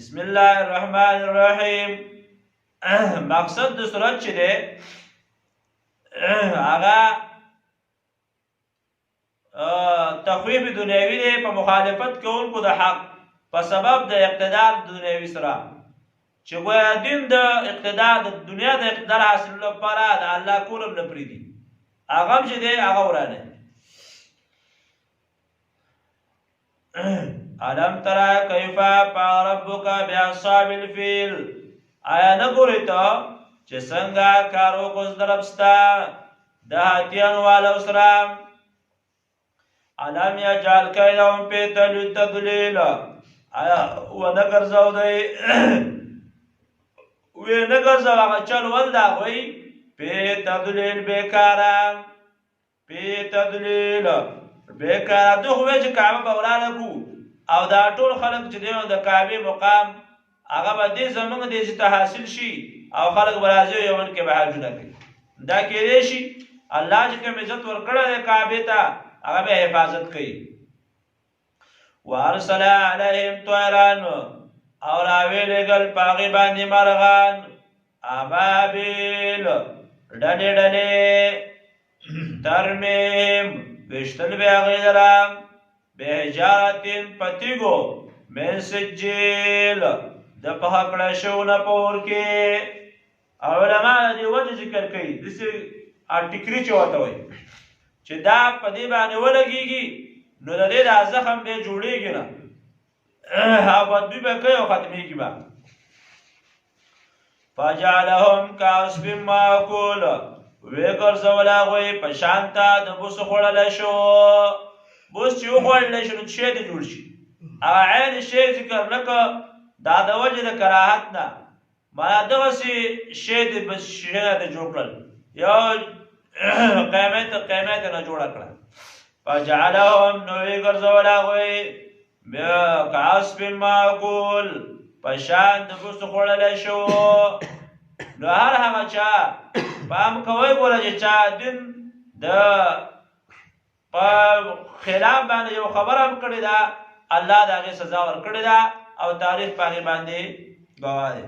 بسم الله الرحمن الرحیم. مقصد د سورت چې دی هغه تخویف دنیوي دی په مخالفت کوونکو د حق په سبب د اقتدار دنیوي سره، چې ګویا دین د اقتدار د دنیا د اقتدار حاصلولو لپاره د الله کور هم نه پرېږدي، هغه هم چې دی هغه ورانه. الم ترى كيف فعل ربك باصحاب الفيل. آیا نه ګورې ته چې څنګه کار وکړ رب ستا د هاتیانو والو سره؟ الم یجعل کیدهم فی تضلیل. آیا ونه ګرځاو دی ونه ګرځاو هغه چل ول د هغوی فی تضلیل بېکاره، فی تضلیل بېکاره. دوی خو وایي چې کعبه به ورانه کړو او دا ټول خلک چې دی د کعبې مقام هغه به دې زمونږ دې چې ته حاصل شي او خلک به راځي او یمن کې به حجونه کوي. دا کېدی شي الله چې کوم عزت ورکړی دی کعبې ته هغه به حفاظت کوي. وارسل علیهم طیرا، او راوی لېږل په هغې باندې مرغان، ابابیل ډلې ډلې، ترمیم ویشتل به هغې لره بحجارتین په تیږو من سجیل د پخه کړه شوو نه په اور کې. او علما د دې وجه ذکر کوي داسې ټیکري چې ورته وایي چې دا په دې باندې ولګېږي نو د دې دا زخم بیا جوړېږي نه او بدبوی به کوي او ختمېږي به. فجعلهم کعصف مأکول، ویې ګرځول هغوی په شان ته د بوسو خوړلی شو. بوس چې وخوړلی شي نو شی ته جوړ شي، هغه عین شی ذکر نه کړه دا د وجې د کراهت نه، معنا دغسې شی د شی نه ته جوړ کړل، یو قیمت نه جوړه کړه. فجعلهم نو ویې ګرځول هغوی کعصف مأکول په شان د بوسو خوړلی شو. نو هر هغه چا پام کوئ ګوره چې چا دین د په خلاف باندې یو خبره هم کړې ده الله د هغې سزا ورکړې ده او تاریخ په هغې باندې ګواه دی.